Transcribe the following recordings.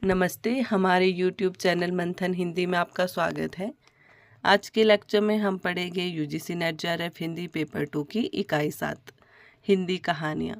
नमस्ते, हमारे YouTube channel मंथन हिंदी में आपका स्वागत है। आज के लेक्चर में हम पढ़ेंगे UGC net JRF Hindi paper 2 की इकाई 7 हिंदी कहानियाँ।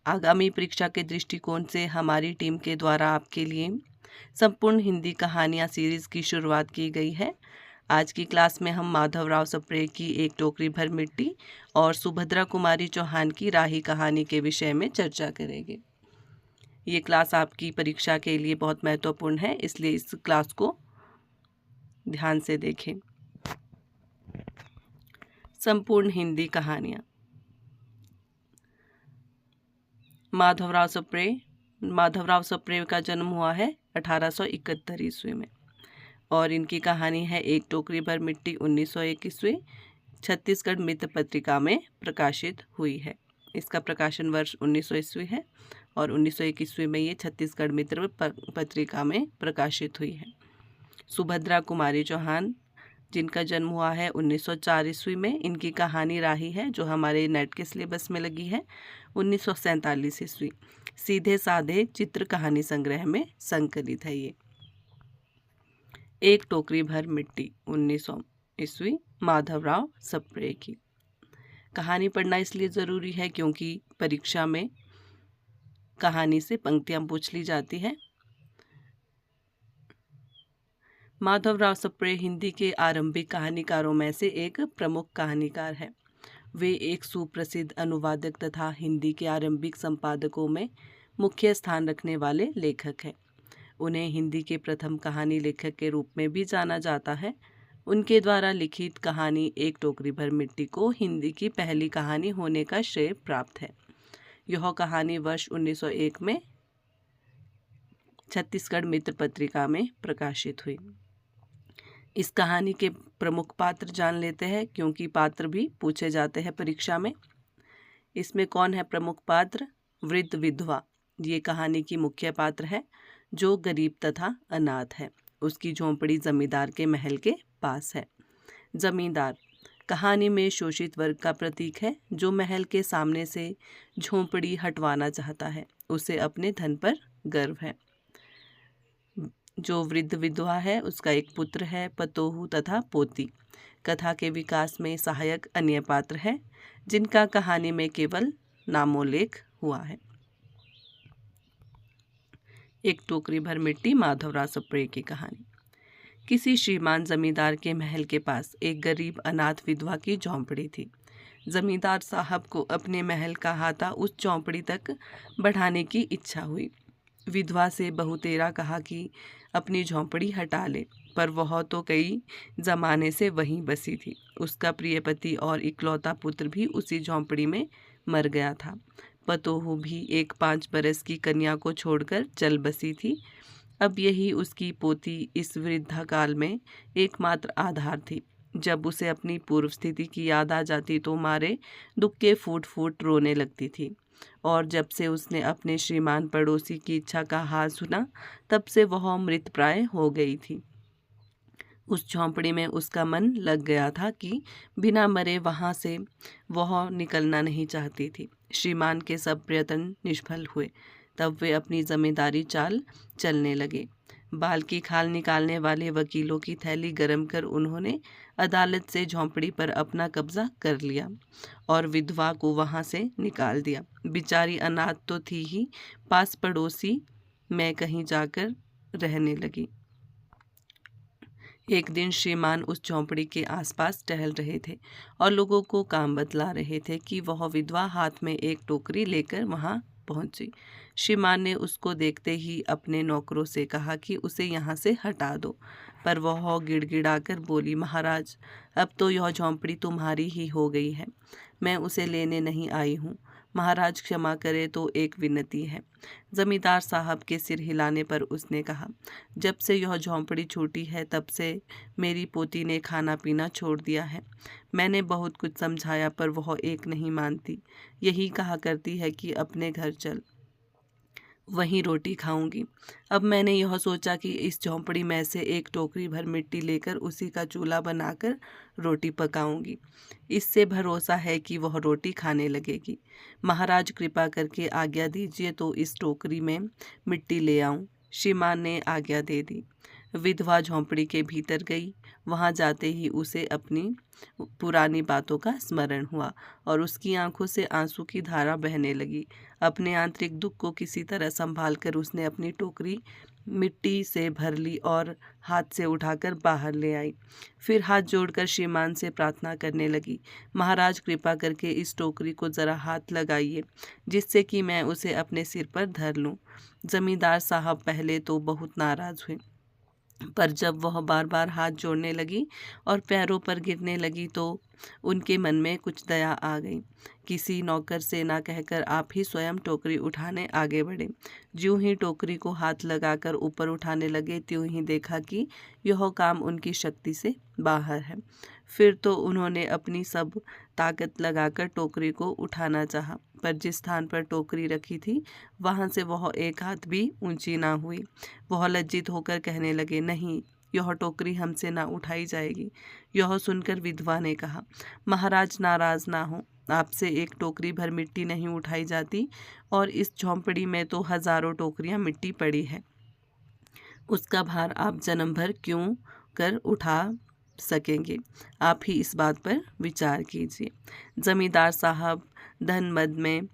आगामी परीक्षा के दृष्टिकोण से हमारी टीम के द्वारा आपके लिए संपूर्ण हिंदी कहानियाँ सीरीज़ की शुरुआत की गई है। आज की क्लास में हम माधवराव सप्रे की एक टोकरी भर मिट्टी और सुभद्रा कुमारी चौहान की राही कहानी के विषय में चर्चा करेंगे। ये क्लास आपकी परीक्षा के लिए बहुत महत्वपूर्ण है, इसलिए इस क्लास को ध्यान से देखें। संपूर्ण हिंदी कहानियाँ। माधवराव सप्रे का जन्म हुआ है 1871 ईस्वी में और इनकी कहानी है एक टोकरी भर मिट्टी 1901 ईस्वी छत्तीसगढ़ मित्र पत्रिका में प्रकाशित हुई है। इसका प्रकाशन वर्ष 1900 ईस्वी है और 1901 ईस्वी में ये छत्तीसगढ़ मित्र पत्रिका में प्रकाशित हुई है। सुभद्रा कुमारी चौहान, जिनका जन्म हुआ है 1904 ईस्वी में, इनकी कहानी राही है जो हमारे नेट के सिलेबस में लगी है 1947 ईस्वी। सीधे साधे चित्र कहानी संग्रह में संकलित है ये। एक टोकरी भर मिट्टी 1900 ईस्वी माधवराव सप्रे की। कहानी पढ़ना इसलिए ज़रूरी है क्योंकि परीक्षा में कहानी से पंक्तियाँ पूछ ली जाती है। माधवराव सप्रे हिंदी के आरंभिक कहानीकारों में से एक प्रमुख कहानीकार है। वे एक सुप्रसिद्ध अनुवादक तथा हिंदी के आरंभिक संपादकों में मुख्य स्थान रखने वाले लेखक हैं। उन्हें हिंदी के प्रथम कहानी लेखक के रूप में भी जाना जाता है। उनके द्वारा लिखित कहानी एक टोकरी भर मिट्टी को हिंदी की पहली कहानी होने का श्रेय प्राप्त है। यह कहानी वर्ष 1901 में छत्तीसगढ़ मित्र पत्रिका में प्रकाशित हुई। इस कहानी के प्रमुख पात्र जान लेते हैं क्योंकि पात्र भी पूछे जाते हैं परीक्षा में। इसमें कौन है प्रमुख पात्र? वृद्ध विधवा ये कहानी की मुख्य पात्र है जो गरीब तथा अनाथ है। उसकी झोंपड़ी जमींदार के महल के पास है। जमींदार कहानी में शोषित वर्ग का प्रतीक है जो महल के सामने से झोंपड़ी हटवाना चाहता है। उसे अपने धन पर गर्व है। जो वृद्ध विधवा है उसका एक पुत्र है, पतोहू तथा पोती। कथा के विकास में सहायक अन्य पात्र हैं जिनका कहानी में केवल नामोल्लेख हुआ है। एक टोकरी भर मिट्टी माधवराव सप्रे की कहानी। किसी श्रीमान जमींदार के महल के पास एक गरीब अनाथ विधवा की झोंपड़ी थी। जमींदार साहब को अपने महल का हाथा उस झोंपड़ी तक बढ़ाने की इच्छा हुई। विधवा से बहुतेरा कहा कि अपनी झोंपड़ी हटा ले, पर वह तो कई जमाने से वहीं बसी थी। उसका प्रिय पति और इकलौता पुत्र भी उसी झोंपड़ी में मर गया था। पतोहू भी एक 5 बरस की कन्या को छोड़कर चल बसी थी। अब यही उसकी पोती इस वृद्धा काल में एकमात्र आधार थी। जब उसे अपनी पूर्व स्थिति की याद आ जाती तो मारे दुख के फूट फूट रोने लगती थी। और जब से उसने अपने श्रीमान पड़ोसी की इच्छा का हाल सुना तब से वह मृतप्राय हो गई थी। उस झोंपड़ी में उसका मन लग गया था कि बिना मरे वहाँ से वह निकलना नहीं चाहती थी। श्रीमान के सब प्रयत्न निष्फल हुए। तब वे अपनी जमींदारी चाल चलने लगे। बाल की खाल निकालने वाले वकीलों की थैली गरम कर उन्होंने अदालत से झोंपड़ी पर अपना कब्जा कर लिया और विधवा को वहां से निकाल दिया। बेचारी अनाथ तो थी ही, पास पड़ोसी में कहीं जाकर रहने लगी। एक दिन श्रीमान उस झोंपड़ी के आसपास टहल रहे थे और लोगों को काम बतला रहे थे कि वह विधवा हाथ में एक टोकरी लेकर वहां पहुंची। श्रीमान ने उसको देखते ही अपने नौकरों से कहा कि उसे यहाँ से हटा दो, पर वह गिड़गिड़ाकर बोली, महाराज, अब तो यह झोंपड़ी तुम्हारी ही हो गई है। मैं उसे लेने नहीं आई हूँ। महाराज क्षमा करे तो एक विनती है। जमींदार साहब के सिर हिलाने पर उसने कहा, जब से यह झोंपड़ी छूटी है तब से मेरी पोती ने खाना पीना छोड़ दिया है। मैंने बहुत कुछ समझाया पर वह एक नहीं मानती। यही कहा करती है कि अपने घर चल, वहीं रोटी खाऊंगी। अब मैंने यह सोचा कि इस झोंपड़ी में से एक टोकरी भर मिट्टी लेकर उसी का चूल्हा बनाकर रोटी पकाऊंगी। इससे भरोसा है कि वह रोटी खाने लगेगी। महाराज कृपा करके आज्ञा दीजिए तो इस टोकरी में मिट्टी ले आऊं। श्रीमान ने आज्ञा दे दी। विधवा झोंपड़ी के भीतर गई। वहां जाते ही उसे अपनी पुरानी बातों का स्मरण हुआ और उसकी आंखों से आंसू की धारा बहने लगी। अपने आंतरिक दुख को किसी तरह संभाल कर उसने अपनी टोकरी मिट्टी से भर ली और हाथ से उठाकर बाहर ले आई। फिर हाथ जोड़कर श्रीमान से प्रार्थना करने लगी, महाराज कृपा करके इस टोकरी को जरा हाथ लगाइए जिससे कि मैं उसे अपने सिर पर धर लूं। जमींदार साहब पहले तो बहुत नाराज हुए, पर जब वह बार बार हाथ जोड़ने लगी और पैरों पर गिरने लगी तो उनके मन में कुछ दया आ गई। किसी नौकर से ना कहकर आप ही स्वयं टोकरी उठाने आगे बढ़े। ज्यों ही टोकरी को हाथ लगाकर ऊपर उठाने लगे त्यों ही देखा कि यह काम उनकी शक्ति से बाहर है। फिर तो उन्होंने अपनी सब ताकत लगाकर टोकरी को उठाना चाहा, पर जिस स्थान पर टोकरी रखी थी वहां से वह एक हाथ भी ऊंची ना हुई। वह लज्जित होकर कहने लगे, नहीं, यह टोकरी हमसे ना उठाई जाएगी। यह सुनकर विधवा ने कहा, महाराज नाराज ना हो, आपसे एक टोकरी भर मिट्टी नहीं उठाई जाती और इस झोंपड़ी में तो हजारों टोकरियां मिट्टी पड़ी है। उसका भार आप जन्म भर क्यों कर उठा सकेंगे? आप ही इस बात पर विचार कीजिए। जमींदार साहब धन मद में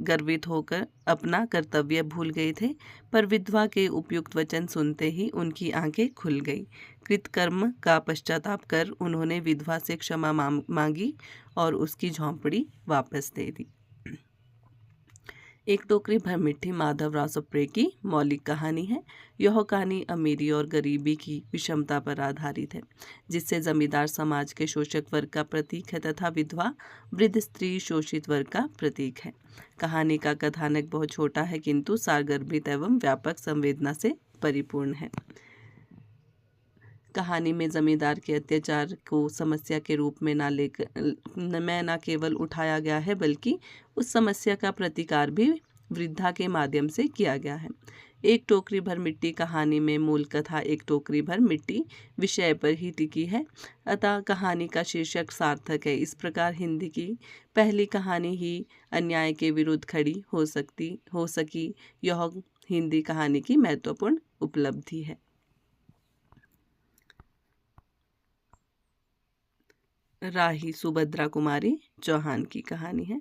गर्वित होकर अपना कर्तव्य भूल गए थे, पर विधवा के उपयुक्त वचन सुनते ही उनकी आंखें खुल गई। कृतकर्म का पश्चाताप कर उन्होंने विधवा से क्षमा मांगी और उसकी झोंपड़ी वापस दे दी। एक टोकरी भर मिट्टी माधवराव सप्रे की मौलिक कहानी है। यह कहानी अमीरी और गरीबी की विषमता पर आधारित है, जिससे जमींदार समाज के शोषक वर्ग का प्रतीक है तथा विधवा वृद्ध स्त्री शोषित वर्ग का प्रतीक है। कहानी का कथानक बहुत छोटा है किंतु सारगर्भित एवं व्यापक संवेदना से परिपूर्ण है। कहानी में जमींदार के अत्याचार को समस्या के रूप में न केवल उठाया गया है बल्कि उस समस्या का प्रतिकार भी वृद्धा के माध्यम से किया गया है। एक टोकरी भर मिट्टी कहानी में मूल कथा एक टोकरी भर मिट्टी विषय पर ही टिकी है, अतः कहानी का शीर्षक सार्थक है। इस प्रकार हिंदी की पहली कहानी ही अन्याय के विरुद्ध खड़ी हो सकी। यह हिंदी कहानी की महत्वपूर्ण उपलब्धि है। राही सुभद्रा कुमारी चौहान की कहानी है।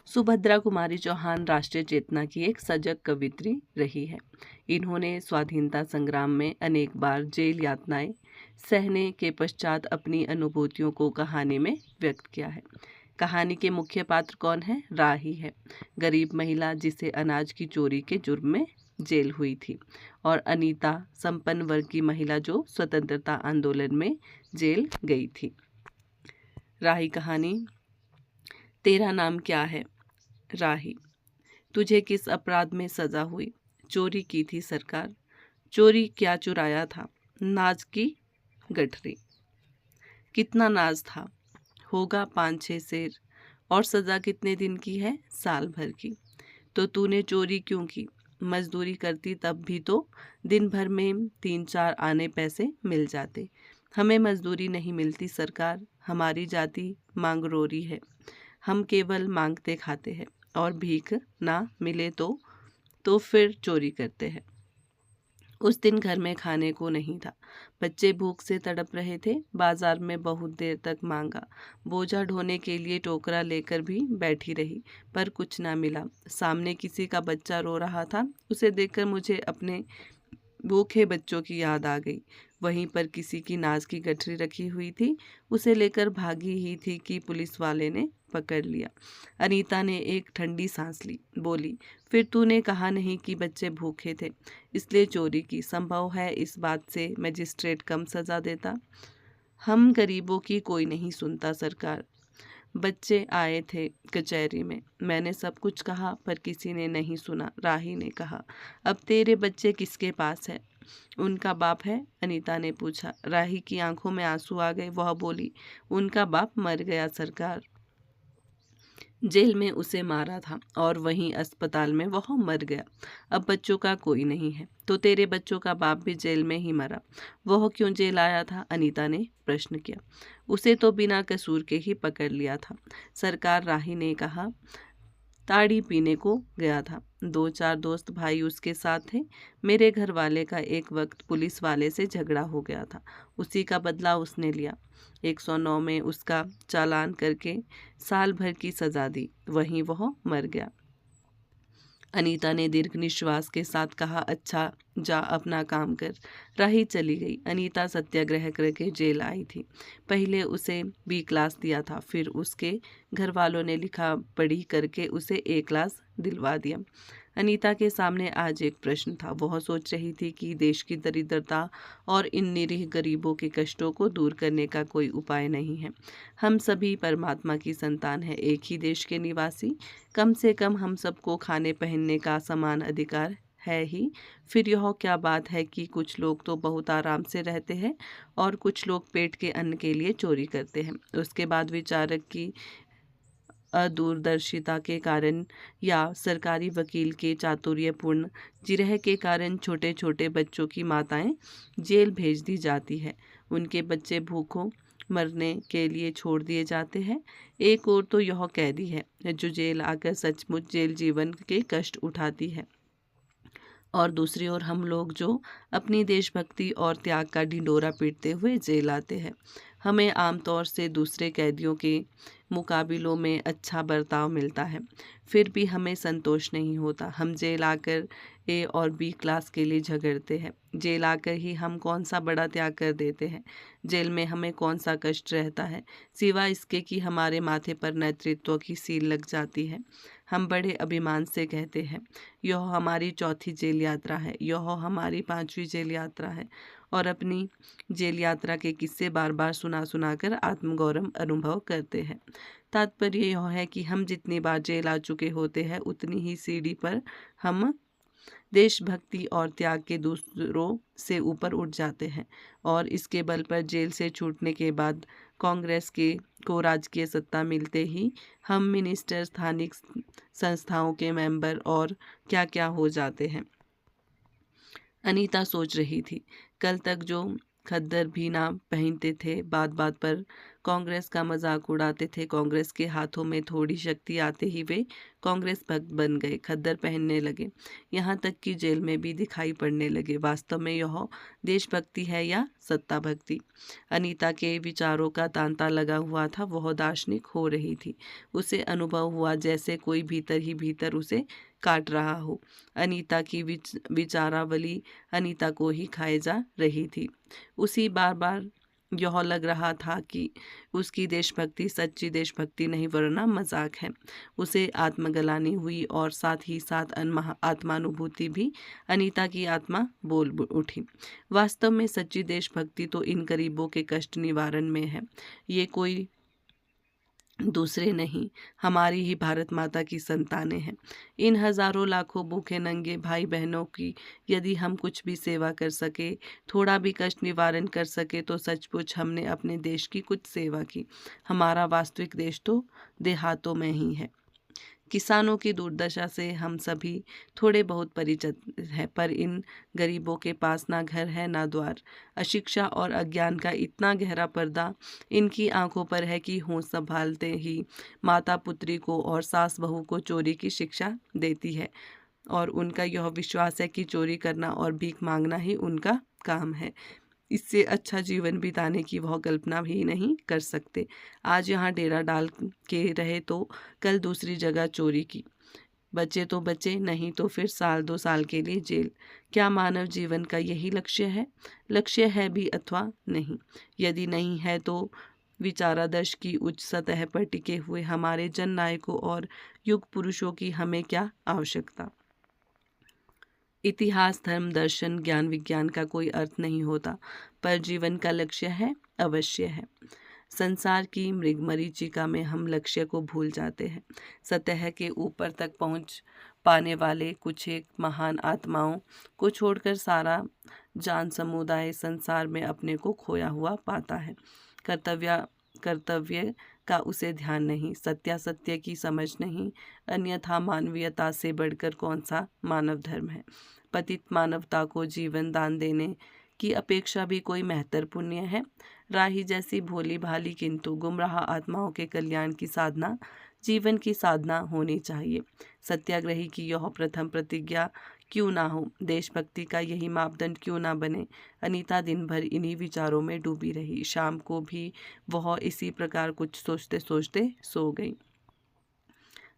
सुभद्रा कुमारी चौहान राष्ट्रीय चेतना की एक सजग कवियत्री रही है। इन्होंने स्वाधीनता संग्राम में अनेक बार जेल यातनाएं सहने के पश्चात अपनी अनुभूतियों को कहानी में व्यक्त किया है। कहानी के मुख्य पात्र कौन है? राही है, गरीब महिला जिसे अनाज की चोरी के जुर्म में जेल हुई थी, और अनीता संपन्न वर्ग की महिला जो स्वतंत्रता आंदोलन में जेल गई थी। राही कहानी। तेरा नाम क्या है? राही। तुझे किस अपराध में सजा हुई? चोरी की थी सरकार। चोरी क्या चुराया था? नाज की गठरी। कितना नाज था? होगा 5-6 सेर। और सजा कितने दिन की है? साल भर की। तो तूने चोरी क्यों की? मजदूरी करती तब भी तो दिन भर में 3-4 आने पैसे मिल जाते। हमें मजदूरी नहीं मिलती सरकार, हमारी जाति मांगरोरी है। हम केवल मांगते खाते हैं और भीख ना मिले तो फिर चोरी करते हैं। उस दिन घर में खाने को नहीं था, बच्चे भूख से तड़प रहे थे। बाजार में बहुत देर तक मांगा, बोझा ढोने के लिए टोकरा लेकर भी बैठी रही, पर कुछ ना मिला। सामने किसी का बच्चा रो रहा था, उसे देखकर मुझे अपने भूखे बच्चों की याद आ गई। वहीं पर किसी की नाज की गठरी रखी हुई थी, उसे लेकर भागी ही थी कि पुलिस वाले ने पकड़ लिया। अनीता ने एक ठंडी सांस ली, बोली, फिर तूने कहा नहीं कि बच्चे भूखे थे इसलिए चोरी की? संभव है इस बात से मजिस्ट्रेट कम सजा देता? हम गरीबों की कोई नहीं सुनता सरकार। बच्चे आए थे कचहरी में, मैंने सब कुछ कहा पर किसी ने नहीं सुना। राही ने कहा, अब तेरे बच्चे किसके पास है? उनका बाप है? अनीता ने पूछा। राही की आंखों में आंसू आ गए। वह बोली, उनका बाप मर गया सरकार। जेल में उसे मारा था और वहीं अस्पताल में वह मर गया। अब बच्चों का कोई नहीं है, तो तेरे बच्चों का बाप भी जेल में ही मरा। वह क्यों जेल आया था? अनीता ने प्रश्न किया। उसे तो बिना कसूर के ही पकड़ लिया था, सरकार राही ने कहा। ताड़ी पीने को गया था, 2-4 दोस्त भाई उसके साथ थे। मेरे घर वाले का एक वक्त पुलिस वाले से झगड़ा हो गया था, उसी का बदला उसने लिया। 109 में उसका चालान करके साल भर की सजा दी, वहीं वह मर गया। अनीता ने दीर्घ निश्वास के साथ कहा, अच्छा जा अपना काम कर। राही चली गई। अनीता सत्याग्रह करके जेल आई थी। पहले उसे बी क्लास दिया था, फिर उसके घर वालों ने लिखा पढ़ी करके उसे ए क्लास दिलवा दिया। अनीता के सामने आज एक प्रश्न था। वह सोच रही थी कि देश की दरिद्रता और इन निरीह गरीबों के कष्टों को दूर करने का कोई उपाय नहीं है। हम सभी परमात्मा की संतान हैं, एक ही देश के निवासी। कम से कम हम सबको खाने पहनने का समान अधिकार है ही। फिर यह क्या बात है कि कुछ लोग तो बहुत आराम से रहते हैं और कुछ लोग पेट के अन्न के लिए चोरी करते हैं। उसके बाद विचारक की अदूरदर्शिता के कारण या सरकारी वकील के चातुर्यपूर्ण जिरह के कारण छोटे छोटे बच्चों की माताएं जेल भेज दी जाती है। उनके बच्चे भूखों मरने के लिए छोड़ दिए जाते हैं। एक और तो यह कैदी है जो जेल आकर सचमुच जेल जीवन के कष्ट उठाती है, और दूसरी ओर हम लोग जो अपनी देशभक्ति और त्याग का ढिंढोरा पीटते हुए जेल आते हैं। हमें आमतौर से दूसरे कैदियों के मुकाबलों में अच्छा बर्ताव मिलता है, फिर भी हमें संतोष नहीं होता। हम जेल आकर ए और बी क्लास के लिए झगड़ते हैं। जेल आकर ही हम कौन सा बड़ा त्याग कर देते हैं? जेल में हमें कौन सा कष्ट रहता है, सिवा इसके कि हमारे माथे पर नेतृत्व की सील लग जाती है। हम बड़े अभिमान से कहते हैं, यह हमारी चौथी जेल यात्रा है, यह हमारी 5वीं जेल यात्रा है, और अपनी जेल यात्रा के किस्से बार बार सुना सुना कर आत्मगौरव अनुभव करते हैं। तात्पर्य यह है कि हम जितनी बार जेल आ चुके होते हैं, उतनी ही सीढ़ी पर हम देशभक्ति और त्याग के दूसरों से ऊपर उठ जाते हैं, और इसके बल पर जेल से छूटने के बाद कांग्रेस के को राजकीय सत्ता मिलते ही हम मिनिस्टर, स्थानिक संस्थाओं के मेंबर और क्या क्या हो जाते हैं। अनीता सोच रही थी, कल तक जो खद्दर भी ना पहनते थे, बात बात पर कांग्रेस का मजाक उड़ाते थे, कांग्रेस के हाथों में थोड़ी शक्ति आते ही वे कांग्रेस भक्त बन गए, खद्दर पहनने लगे, यहाँ तक कि जेल में भी दिखाई पड़ने लगे। वास्तव में यह देशभक्ति है या सत्ता भक्ति? अनीता के विचारों का तांता लगा हुआ था। वह दार्शनिक हो रही थी। उसे अनुभव हुआ जैसे कोई भीतर ही भीतर उसे काट रहा हो। अनीता की विचारावली अनीता को ही खाए जा रही थी। उसी बार बार यह लग रहा था कि उसकी देशभक्ति सच्ची देशभक्ति नहीं वरना मजाक है। उसे आत्मग्लानि हुई और साथ ही साथ आत्मानुभूति भी। अनीता की आत्मा बोल उठी, वास्तव में सच्ची देशभक्ति तो इन गरीबों के कष्ट निवारण में है। ये कोई दूसरे नहीं, हमारी ही भारत माता की संतानें हैं। इन हजारों लाखों भूखे नंगे भाई बहनों की यदि हम कुछ भी सेवा कर सके, थोड़ा भी कष्ट निवारण कर सके, तो सचमुच हमने अपने देश की कुछ सेवा की। हमारा वास्तविक देश तो देहातों में ही है। किसानों की दुर्दशा से हम सभी थोड़े बहुत परिचित हैं, पर इन गरीबों के पास ना घर है ना द्वार। अशिक्षा और अज्ञान का इतना गहरा पर्दा इनकी आंखों पर है कि होश संभालते ही माता पुत्री को और सास बहू को चोरी की शिक्षा देती है, और उनका यह विश्वास है कि चोरी करना और भीख मांगना ही उनका काम है। इससे अच्छा जीवन बिताने की वह कल्पना भी नहीं कर सकते। आज यहाँ डेरा डाल के रहे तो कल दूसरी जगह चोरी की। बचे तो बचे, नहीं तो फिर 1-2 साल के लिए जेल। क्या मानव जीवन का यही लक्ष्य है? लक्ष्य है भी अथवा नहीं? यदि नहीं है तो विचारादर्श की उच्च सतह पर टिके हुए हमारे जन नायकों और युग पुरुषों की हमें क्या आवश्यकता? इतिहास, धर्म, दर्शन, ज्ञान, विज्ञान का कोई अर्थ नहीं होता, पर जीवन का लक्ष्य है, अवश्य है। संसार की मृगमरीचिका में हम लक्ष्य को भूल जाते हैं। सतह के ऊपर तक पहुंच पाने वाले कुछ एक महान आत्माओं को छोड़कर सारा जान समुदाय संसार में अपने को खोया हुआ पाता है। कर्तव्य कर्तव्य का उसे ध्यान नहीं, सत्यासत्य की समझ नहीं, अन्यथा मानवीयता से बढ़कर कौन सा मानव धर्म है। पतित मानवता को जीवन दान देने की अपेक्षा भी कोई महत्तर पुण्य है। राही जैसी भोली भाली किंतु गुमराह आत्माओं के कल्याण की साधना जीवन की साधना होनी चाहिए। सत्याग्रही की यह प्रथम प्रतिज्ञा क्यों ना हो, देशभक्ति का यही मापदंड क्यों ना बने। अनीता दिन भर इन्हीं विचारों में डूबी रही। शाम को भी वह इसी प्रकार कुछ सोचते सोचते सो गई।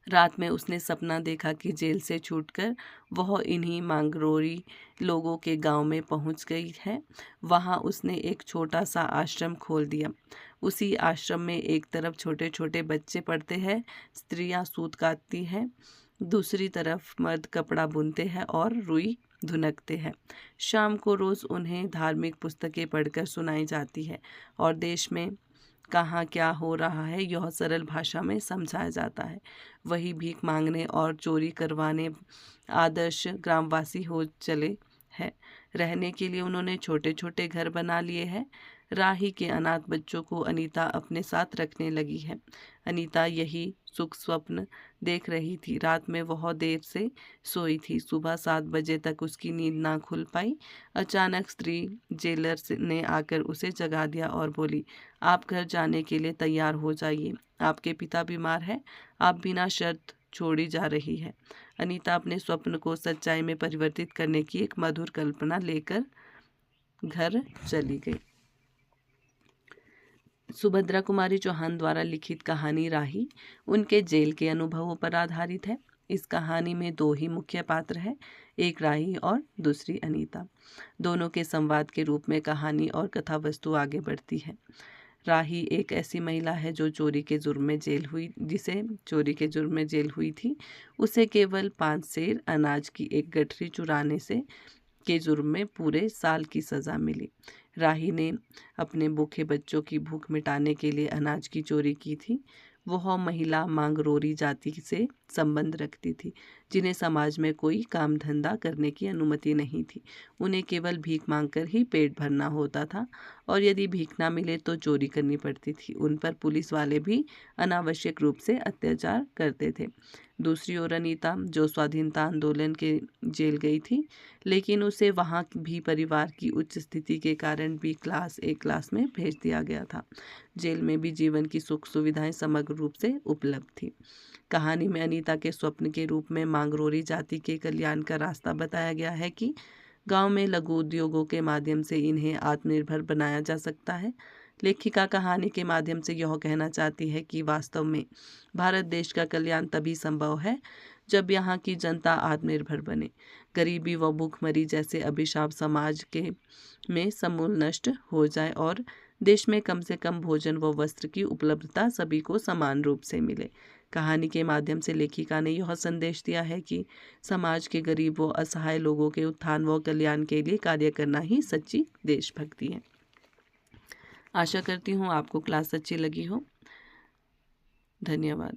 रात में उसने सपना देखा कि जेल से छूटकर वह इन्हीं मांगरोरी लोगों के गांव में पहुंच गई है। वहां उसने एक छोटा सा आश्रम खोल दिया। उसी आश्रम में एक तरफ छोटे छोटे बच्चे पढ़ते हैं, स्त्रियां सूत काटती हैं, दूसरी तरफ मर्द कपड़ा बुनते हैं और रुई धुनकते हैं। शाम को रोज़ उन्हें धार्मिक पुस्तकें पढ़कर सुनाई जाती है और देश में कहाँ क्या हो रहा है यह सरल भाषा में समझाया जाता है। वही भीख मांगने और चोरी करवाने आदर्श ग्रामवासी हो चले हैं। रहने के लिए उन्होंने छोटे छोटे घर बना लिए हैं। राही के अनाथ बच्चों को अनीता अपने साथ रखने लगी है। अनीता यही सुख स्वप्न देख रही थी। रात में वह देर से सोई थी। सुबह 7 बजे तक उसकी नींद ना खुल पाई। अचानक स्त्री जेलर ने आकर उसे जगा दिया और बोली, आप घर जाने के लिए तैयार हो जाइए, आपके पिता बीमार है, आप बिना शर्त छोड़ी जा रही है। अनीता अपने स्वप्न को सच्चाई में परिवर्तित करने की एक मधुर कल्पना लेकर घर चली गई। सुभद्रा कुमारी चौहान द्वारा लिखित कहानी राही उनके जेल के अनुभवों पर आधारित है। इस कहानी में 2 ही मुख्य पात्र हैं, एक राही और दूसरी अनीता। दोनों के संवाद के रूप में कहानी और कथा वस्तु आगे बढ़ती है। राही एक ऐसी महिला है जो जिसे चोरी के जुर्म में जेल हुई थी। उसे केवल 5 सेर अनाज की एक गठरी चुराने से के जुर्म में पूरे साल की सज़ा मिली। राही ने अपने भूखे बच्चों की भूख मिटाने के लिए अनाज की चोरी की थी। वह महिला मांगरोरी जाति से संबंध रखती थी, जिन्हें समाज में कोई काम धंधा करने की अनुमति नहीं थी। उन्हें केवल भीख मांगकर ही पेट भरना होता था और यदि भीख ना मिले तो चोरी करनी पड़ती थी। उन पर पुलिस वाले भी अनावश्यक रूप से अत्याचार करते थे। दूसरी ओर अनीता, जो स्वाधीनता आंदोलन के जेल गई थी, लेकिन उसे वहाँ भी परिवार की उच्च स्थिति के कारण बी क्लास ए क्लास में भेज दिया गया था। जेल में भी जीवन की सुख सुविधाएं समग्र रूप से उपलब्ध थी। कहानी में अनीता के स्वप्न के रूप में मांगरोरी जाति के कल्याण का रास्ता बताया गया है कि गांव में लघु उद्योगों के माध्यम से इन्हें आत्मनिर्भर बनाया जा सकता है। लेखिका कहानी के माध्यम से यह कहना चाहती है कि वास्तव में भारत देश का कल्याण तभी संभव है जब यहाँ की जनता आत्मनिर्भर बने। गरीबी व भूखमरी जैसे अभिशाप समाज के में समूल नष्ट हो जाए और देश में कम से कम भोजन व वस्त्र की उपलब्धता सभी को समान रूप से मिले। कहानी के माध्यम से लेखिका ने यह संदेश दिया है कि समाज के गरीब व असहाय लोगों के उत्थान व कल्याण के लिए कार्य करना ही सच्ची देशभक्ति है। आशा करती हूँ आपको क्लास अच्छी लगी हो। धन्यवाद।